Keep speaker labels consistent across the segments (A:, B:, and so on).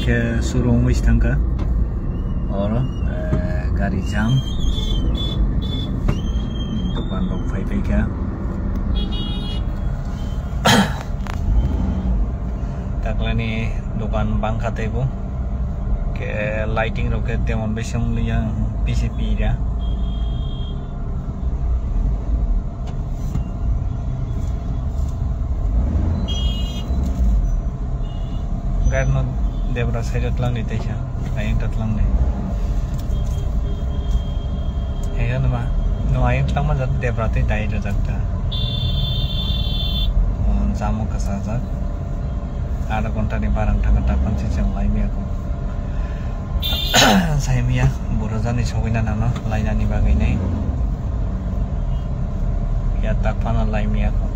A: ke surung wis tangka or gari jam dukan rok phai ka taklani dukan bang khate bu ke lighting rok ke temon besong yang PCP ya karena dia berasa datang di Tesha, ayam datang ni. Ayam nama, no ayam datang macam dia berarti dah itu jatah. Jamu kesasa, ada kontak di barang tangga tapan si jam lain aku. Saya mia, burusan di sawina nana, lain ni bagai ni. Ya tapan lain mia aku.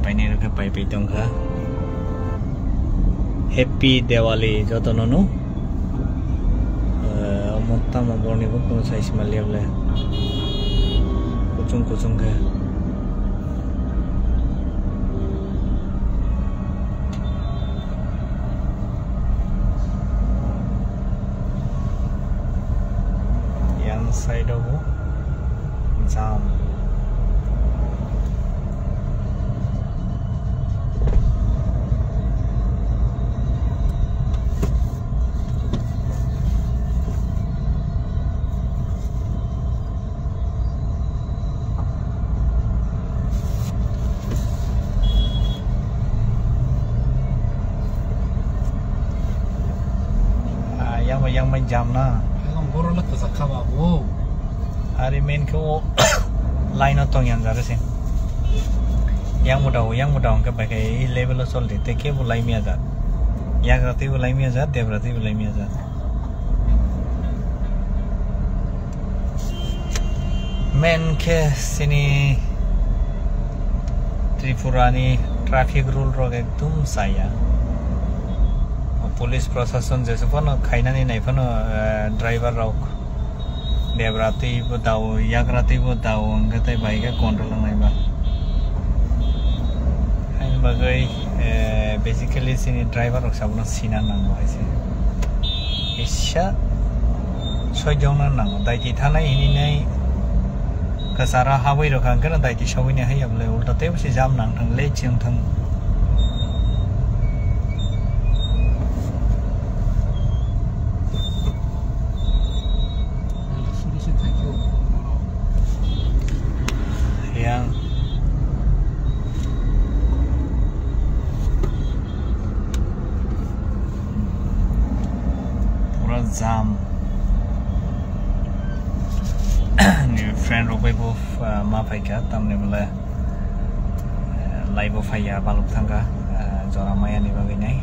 A: Paine rokhe pai tongkha Happy Diwali jotonono monta ma borni ko kono size ma leble kuchung ke yang side obo jam yang jam na
B: yang borong nak kesakah babu
A: hari main ko line atong yang jare sing yang mudah ke bagai level sol de ke bulai mi azat yang rati bulai mi azat de rati bulai mi azat main ke sini Tripurani traffic rule rok ekdum saya police प्रशासन जैसे पन खाइनानै नाय पन driver रक देबराति बताओ यागराति बताओ अंगते bike control नायबा आइन बागै बेसिकली सिनि ड्राइवर रक साबनो सिना नांगौ आइसे इसा सयजौना नांगौ दाइति थानाय हिनिनै कसारा हाबै रखांगोन दाइति सवैनो हायाब्ला उल्टाते बसे जाम नांथांले चिंथां jam new friend robai bo ma phaika tamne bole live phaya baluk thanga jora maya ni bagai nai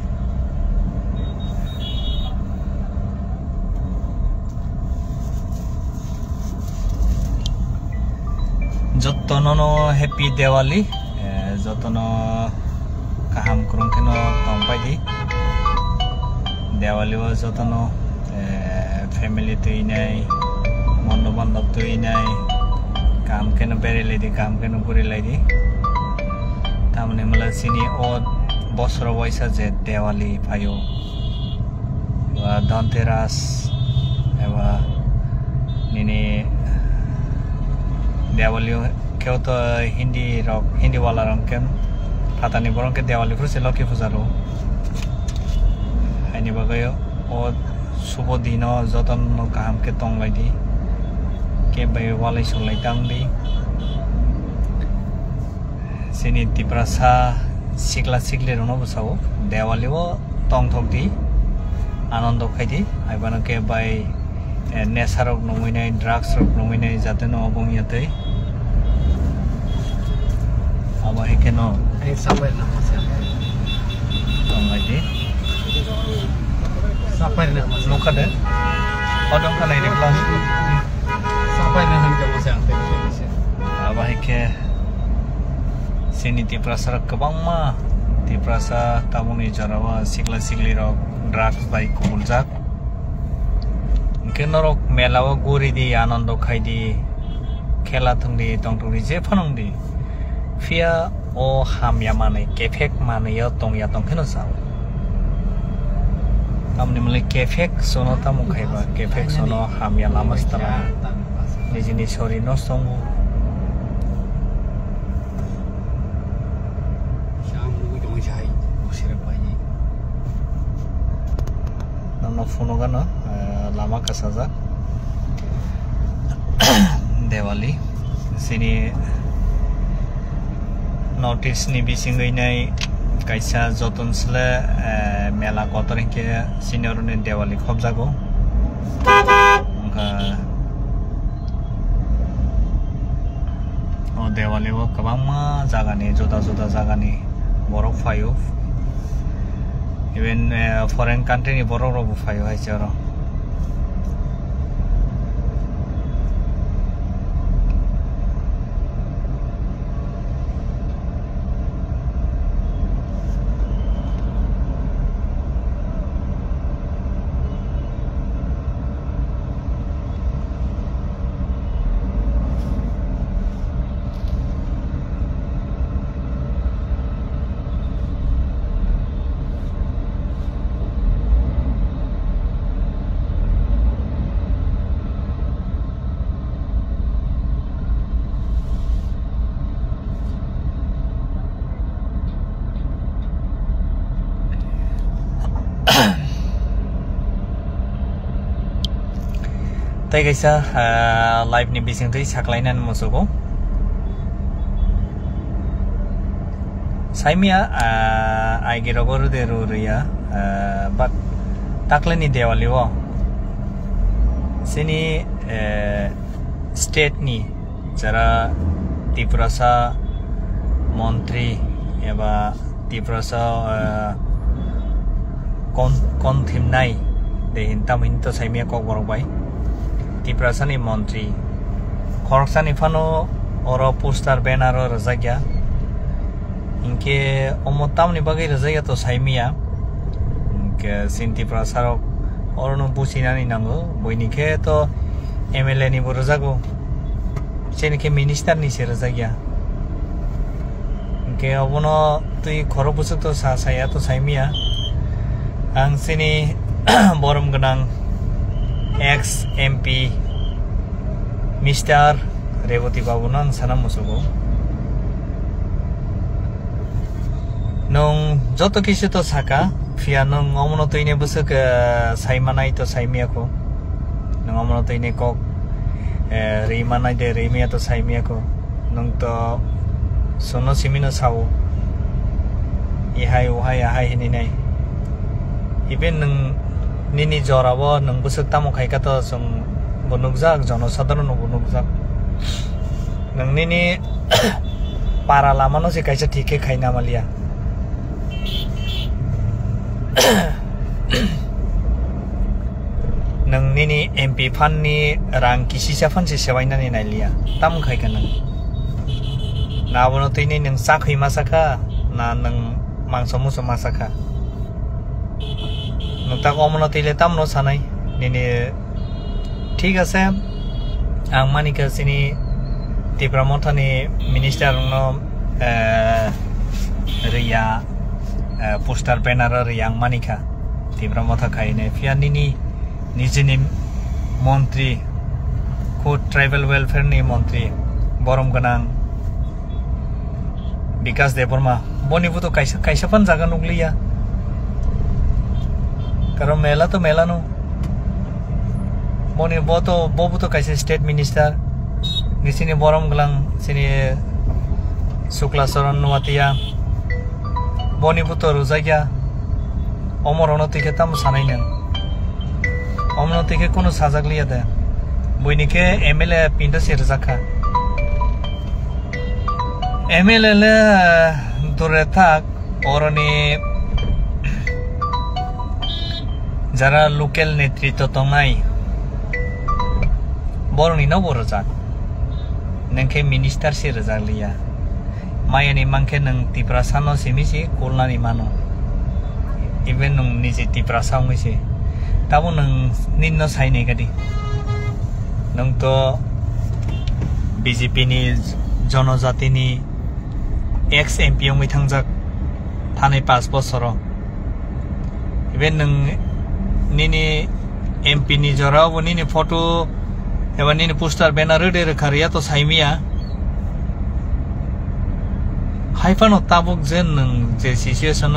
A: jotono happy Diwali jotono kaham kurung keno tompai di Diwali wa jotono family to inai mondo bandab to inai काम के न बेरे लेदी काम के न पूरी लेदी तामने मला सिनी ओ बसर वैसा जे देवाली फायो वा धनतेरस एवा निने देवाली क्यों तो हिंदी वाला रंग के पता नहीं बोलों के देवाली फिर से लकी फुजारो है नहीं बगायो और सुबह दिनों जोतन नो काम के तोंग लगी के बाय वाले सोलाई तंगली सिनी तिप्रासा सिकला सिकले रोनो बसाओ देवाली वो तोंग थोक दी आनंद खाई दी आई बनो के बाय नेसारोक नोमिने ड्रग्स रोक नोमिने जाते नो बुंगियाते अब है के नो
B: एक समय ना मसे
A: तोंग लगी
B: sampai nak
A: luka deh odong kan ini kelas
B: sampai nak hanya masa yang terjadi
A: apa ke sini tiprasa kebang mah tiprasa tamu ni jarawa sikla sikli rok drugs by kuljak mungkin rok melawa guri di anando khai di khela thung di tong tu di je phanong di fia o hamya manai kefek manai yo tongya tongkheno sao tamni mule kefek sono tamu khaiba kefek sono hamya lamastala nijini shori no songo no phone gana lama kasaja Diwali sini notice ni bisingai nai kaisa joton sle mela kotoring ke senior ni Diwali khobjago o Diwali wo kabangma jaga ni juda jaga ni borok phayo even foreign country ni borok ro phayo hai charo tai kaisa live ni bising tei saklainan mosogo saimia aigirogoru de ruria but taklani Diwali wo sini state ni jara Tiprasa montri eba Tiprasa kon thimnai de hintam hinto saimia kok borok bai Tiprasa ni montri khoroksa ni phano oro poster banner ro rajagya inke omotam ni bagai rajagya to saimia ke sinti prasaro oro no busina ni nango boinike to MLA ni borojago senike minister ni se rajagya inke obono tui khoro busuk to saya to saimia ang sini borom ganang ex MP Mr. Revati Babu nang sana musugo nong joto kisu to saka fia nong omono to ine busuk saimanai to saimia ko nong omono to ine ko rimanai de rimia to saimia ko nong to sono simino sao ihai ahai hini nai even nong nini jorabo nang busuk tamo khai ka to song bonugjak jono sadharon bonugjak nang nini para lama no se kaisa thike khaina malia nang nini MP fan ni rang kisisa fan se sewaina ni nailia tam khai ka nang na bono tini nang sakhi masaka na nang mangsomu masaka tak omono tile tam no sanai nini ঠিক আছে ang manika sini Tipra montani minister no ria poster banner yang manika Tipra motha khaine fianini nijini মন্ত্রী ko tribal welfare ni মন্ত্রী borom ganang Bikas Deborma boni buto kaisa pan jaga nukliya karo mela to mela no boni boto bobuto kaisa state minister nisini borom galang sini Sukla Saran Nuatia boni buto ruzagya omorono tike tam sanai nang omno tike kono sajagliya da boinike MLA pinda se ruzaka MLA le dure thak oroni jara local netritto tongai boroni no borojak nangke minister se rajaliya mayani mangke nang Tiprasa no simisi kulnani mano even nung nisi Tiprasa ngisi tabo nang ninno saine gadi nang to BJP ni jonojati ni ex MP ông thằng giặc thanai passport soro even nung nini MP ni jora wo nini photo eba nini poster banner de khariya to saimia haifano tabuk jen nung je situation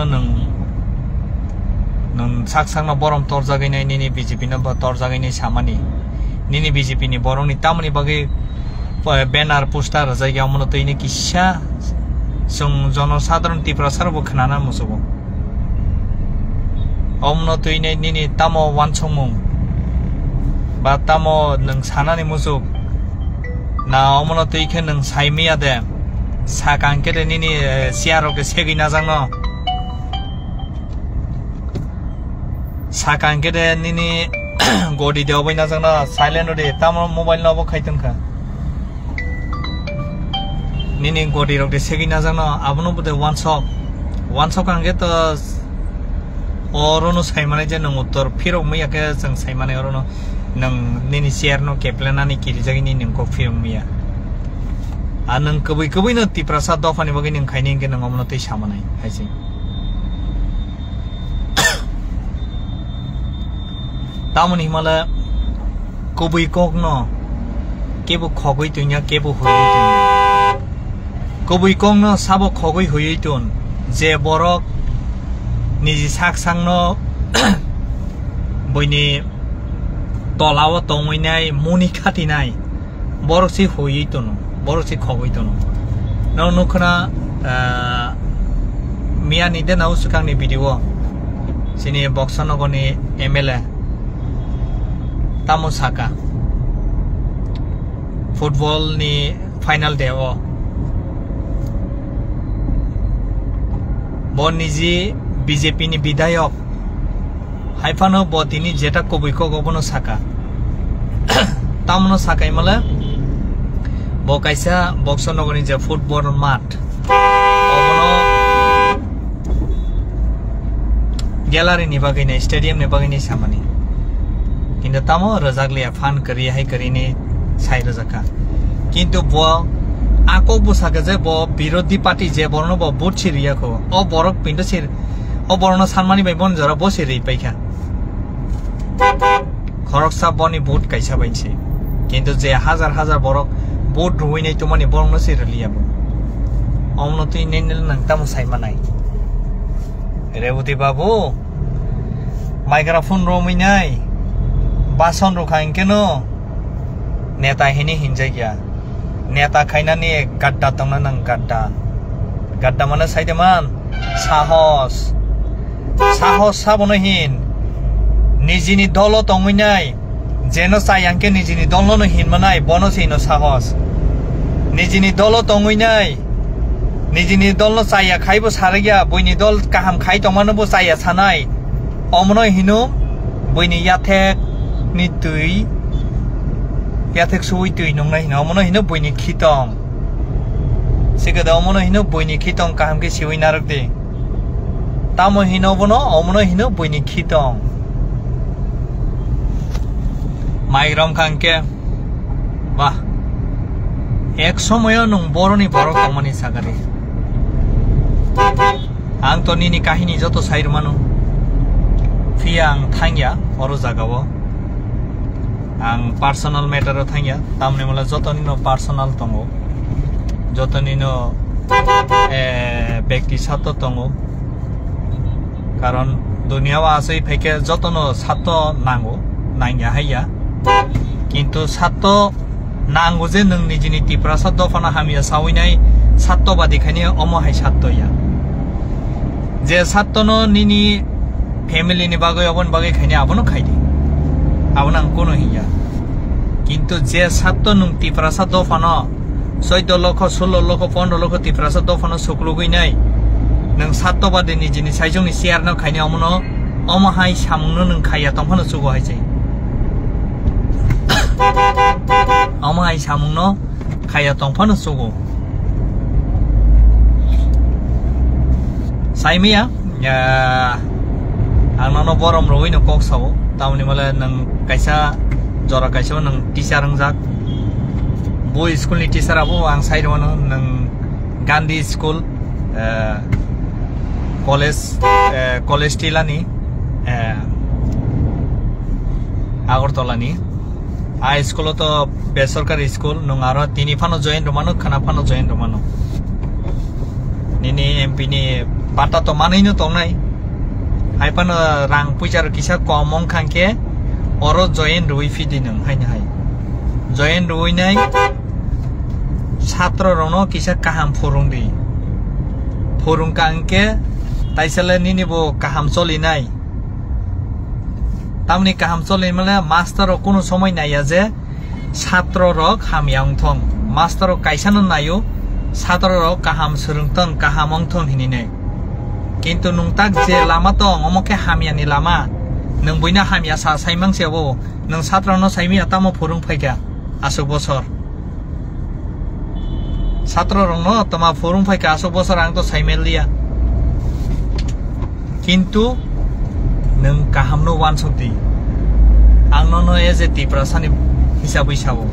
A: nung saksang na borom torjagai nai nini BJP na torjagai nai samani nini BJP ni borong ni tamani bagi banner poster jaiga amno to ini kisha sung jono sadharon tipra sarbo khnana musubo amno to ini nini tamo wansongmung ba tamo nung sanani musuk na amno to ikhe nung saimia de sakangke de nini siaro ke segi najangno sakangke de nini godi deobai najangno silent de tamo mobile no bo khaiton kha nini godi rok de segi najangno abno bude one shop angge to orono saimane je nung uttor phirok maiya ke jang saimane orono nung nini share no keplanani kirijagi ni nung ko phirok maiya anung kubui no tiprasa dofani bagi nung khaini ke nung amno tei samanai haisi tamoni himala kubui kok no kebu khogoi tunya kebu hoi tunya kubui kok no sabo khogoi hoi tun je borok niji saksang no boini tolawo tongoinai muni khatinai borok si hoi tun borok si khogoi tun no nukhna miani de nau sukang ni video sini boxanogo ni MLA tamo saka football ni final day o boniji BJP ni bidayok haifano botini jeta kobiko gobono saka tamno sakai mala bo kaisa boxonogoni je football mat obono gallery ni bagini stadium ni bagini samani kintu tamo rajaglia fan kari hai kari ni sai rajaka kintu bo ako busaka je bo birodhi party je borno bo vote siria ko o borok pinto sir o borno sanmani bai bon jara bo siri paikha khoroksa boni vote kaisa bainse kintu je হাজার borok vote ruinai to mani borno sirlia bo omno tui nenel nang tamo sai manai Rewuti babu microphone rominai bason rukhain keno neta hini hinjaiya neta khainani gadda tongna nang gadda mana saideman sahos sabono hin nijini dolo tongminai jeno sayangke nijini dolo no hin manai bono sino sahos nijini dolo tongminai nijini dolo saya khaibo saragya boini dol kaham khai tongmano bo saya sanai omno hinu boini yathek ni tui yathek sui tui nongnai hino omno hinu boini khitong sigada omno hinu boini khitong kaham ke siwi narakde tamo hino bono omno hinu boini khitong mairam khangke bah ek somoyo nung boroni borok tongmani sagari ang to nini kahini joto sair manu fiang thangya oro jagao ang personal matter thangya tamne mala joto nino personal tongo joto nino ব্যক্তি ছাত্র tongo karon dunia wa asai pheke joto no satto nango nangya haya kintu satto nango je nung nijini tipra satto fana hamia sawinai satto badi khani omo hai satto ya je satto no nini family ni bagai abon bagai khani abono khaidi abon ang kono hiya kintu je satto nung tipra satto fana 14 লক্ষ 16 লক্ষ 15 লক্ষ tipra satto fana suklugui nai nung satto badi nijini saijong ni share no khani amono omo hai samungno nung khaya tongfano sugo hai chai omo hai samungno khaya tongfano sugo saimia ya angno borom roi no kok sawo tamni mala nang kaisa jora kaisa nang teacher angjak boy school ni teacher abo ang side one nang Gandhi school college tilani Agartala ni high school to besorkari school nungaro tini phano join romano khana phano join romano nini MP ni bata to manai no tongnai hai pano rang pujar kisa komong khangke oro join rui fidi nung hai na hai join rui nai chhatro rono kisa kaham phurung di phurung kangke taisale nini bo kaham choli nai tamni kaham choli male master o kono somoy naya je chhatro rok hamyang thong master o kaisano nayo chhatro rok kaham surungtong kahamong thong hinine kintu nungtak je lama tong omoke hamyani lama nung buina hamya sa saimang sebo nung chhatro no saimi atamo phurung phaika asuk bosor chhatro rok no toma phurung phaika asuk bosor ang to saimelia kintu nung kaham no wan sokti ang no as a tiprasani hisabai sabo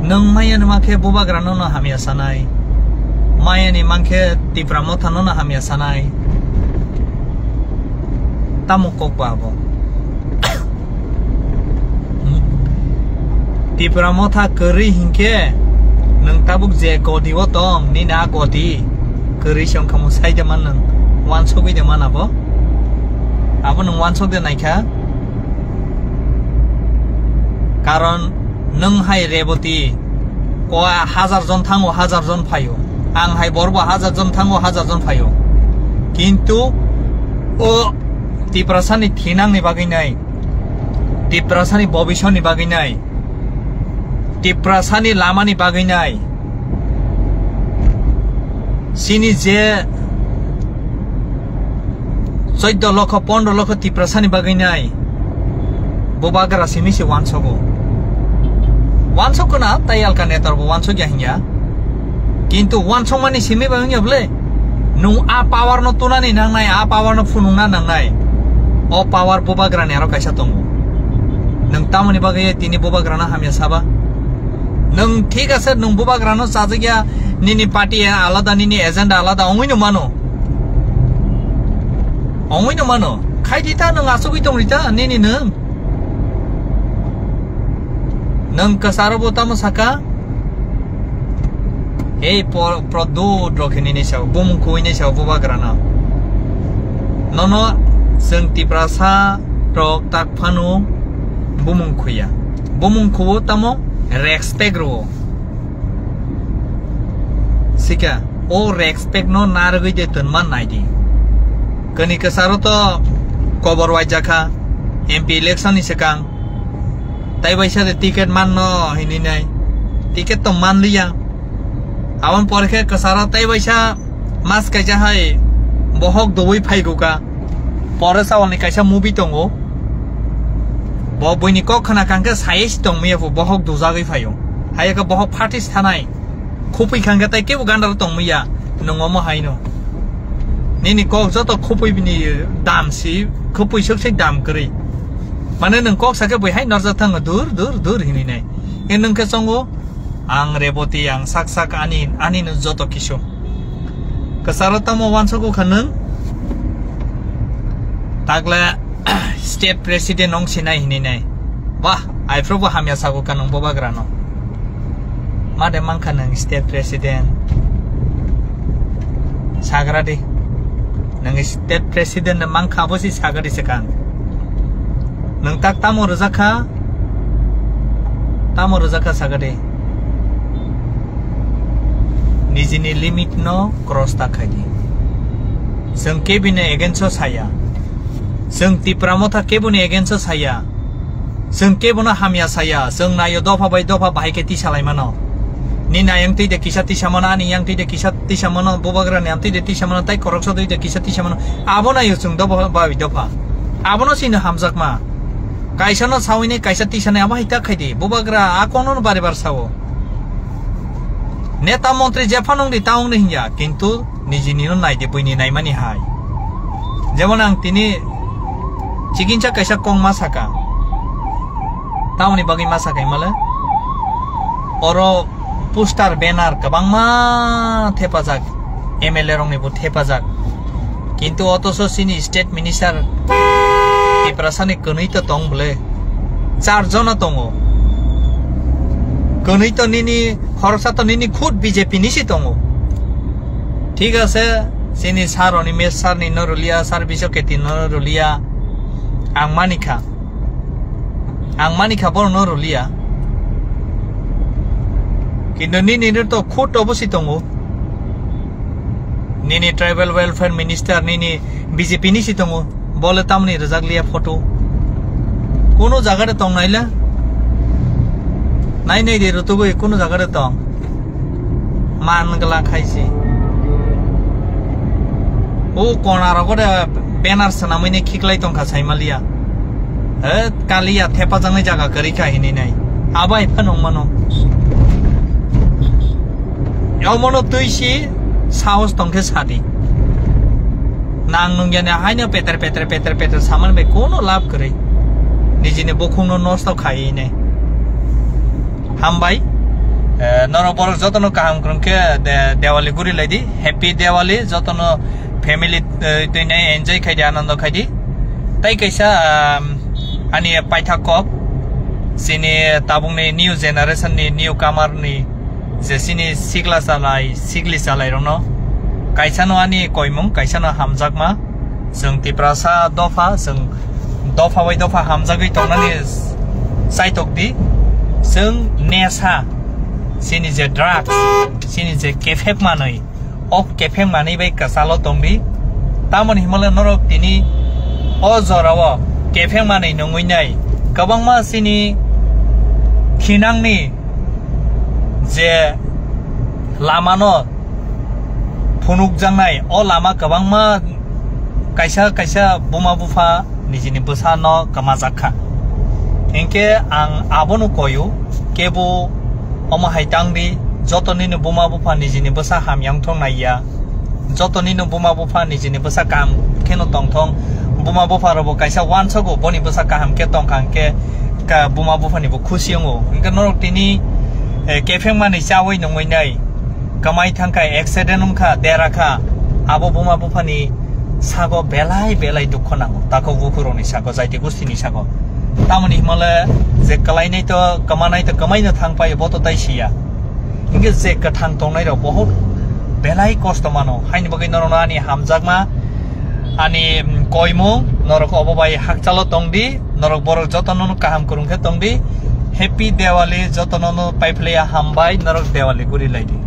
A: nung mayan makhe boba grano no hamya sanai mayani makhe tipramotha no na hamya sanai tamukok babo tipramotha kari hingke nung tabuk je godi otong ni na godi kari song kamu sai jaman nung wan sogi de mana bo abo nung wan sog de naikha karon nung hai reboti ko 1000 jon thango 1000 jon phayo ang hai borbo 1000 jon thango 1000 jon phayo kintu o tiprasani thinang ni bagai nai tiprasani bobishon ni bagai nai tiprasani lama ni bagai nai sini je 14 লক্ষ 15 লক্ষ tiprasani bagai nai bobagara simi se wansogo na tayal ka netar bo wansog ya hinya kintu wansog mani simi bagai ble nu a power no tunani nang nai a power no fununa nang nai o power bobagara ne aro kaisa tongo nang tamani bagai tini bobagara na hamya saba nang thik ase nung bobagara no sajigya nini party alada nini agenda alada ongoi no mano khai dita nang asogui tong rita nini nang kasaro botamo saka ei produ drokini ni saw bum kuini saw bobagrana nono seng tiprasa rok tak phanu bumung khuya bumung khuo tamo respect ro sika o respect no nargui de tunman naidi kani kasaro to cover wajaka MP election ni sekang tai baisa de ticket man no hini nai ticket to man liya awan porkhe kasara tai baisa mas kaisa hai bohok doi phai guka pore sa oni kaisa movie tongo bo boini ko khana kangka saies tong me fu bohok duja gai phayo hai ka bohok parties thanai khupui kangka tai ke ugandar tong miya nongomo haino nini ko joto khupui bini dam si khupui sok dam kri mane nang kok sake boi hai norja thang dur hini nai en nang ka songo ang reboti ang sak ani no joto kiso kasarata mo wansogo khanung tagla state president ong sinai hini nai wah ai probo hamya sago kanung bobagrano made mang khanung state president sagradi nang state president na mang khabo si sagari sekan nang tak tamo rozaka sagade nijini limit no cross takhadi seng kebine against saya seng tipramotha kebune against saya seng kebuna hamya saya seng nayo dofa bai ke ti salai mano ni nayang ti de kisati samana ni yang ti de kisati samana bobagra ni amti de ti samana tai korokso de kisati samana abona yo sung dofa bai dofa abono sin hamjakma kaisa no sawini kaisa ti sane aba hita khaidi bobagra akono no bare bar sawo neta mantri jefanong di taung ni hiya kintu nijini no nai de boini nai mani hai jemon ang tini chikincha kaisa kong masaka tauni bagi masaka imala oro poster banner kabangma thepajak MLA rong ni bo thepajak kintu otoso sini state minister Tiprasani kunui to tong bole 4 jona tongo kunui to nini khorsa to nini khud BJP ni si tongo ঠিক আছে sini sar oni mes sar ni norulia sar biso keti norulia angmanika bor norulia কিন্তু nini to khud obosi tongo nini tribal welfare minister nini BJP ni si tongo বলে তামনি রাজাগলিয়া photo কোন জায়গাতে তং নাইলা নাই নাই রে রতগো কোন জায়গাতে তং মানগলা খাইছি ও কোনার করে ব্যানার সানামিনে খিকলাই তংখা সাইমালিয়া হে কালিয়া থেপা জাংনাই জায়গা করি খাহিনি নাই আবাই ফানং মানো এমন তুইছি সাহস তংখে সাদি nang nung yana haina peter saman be kono lab kare nijine bokungno nosto khai ne hambai noro bor jotono kaham krumke Diwali guri laidi happy Diwali jotono family toine enjoy khaidi anando khaidi tai kaisa ani paithakok sini tabungni new generation ni new comer ni je sini sigli salai rono kaisano ani koimung kaisano hamjakma जों तिप्रासा दफा जों दफा bye दफा हामजागै तंनानै साइटकदि जों NASA सिनि जे drugs सिनि जे केफेक मानै of केफेक मानै बाय कासालो तंदि तामन हिमालय नरक तिनि अ जराव केफेक मानै नङैनाय गोबांमा सिनि खिनांनि जे लामानो फुनुक जांनाय अ Lama गोबांमा kaisa buma bufa nijini busa no kamazakha enke ang abono koyu kebo omo haitangdi jotoni no buma bufa nijini busa hamyang thong naiya jotoni no buma bufa nijini busa kam keno tongthong buma bufa robo kaisa wansago boni busa kaham ke tongkhang ke ka buma bufa ni bu khusiyango enke norok tini kefeng mani chawai nongoi nai kamai thangkai accident umkha derakha abo buma bufa ni sago belai dukho nango tako bukuroni sago jaiti gustini sago tamoni himale je kalainai to kamai no thangpai boto taisia inge je kathang tongnai ro bahut belai kosto mano haini bagai norona ani hamjakma ani koimung norok obobai hakchalo tongdi norok borok jotono kaham kurungkhe tongdi happy Diwali jotono paipleya hambai norok Diwali guri laidi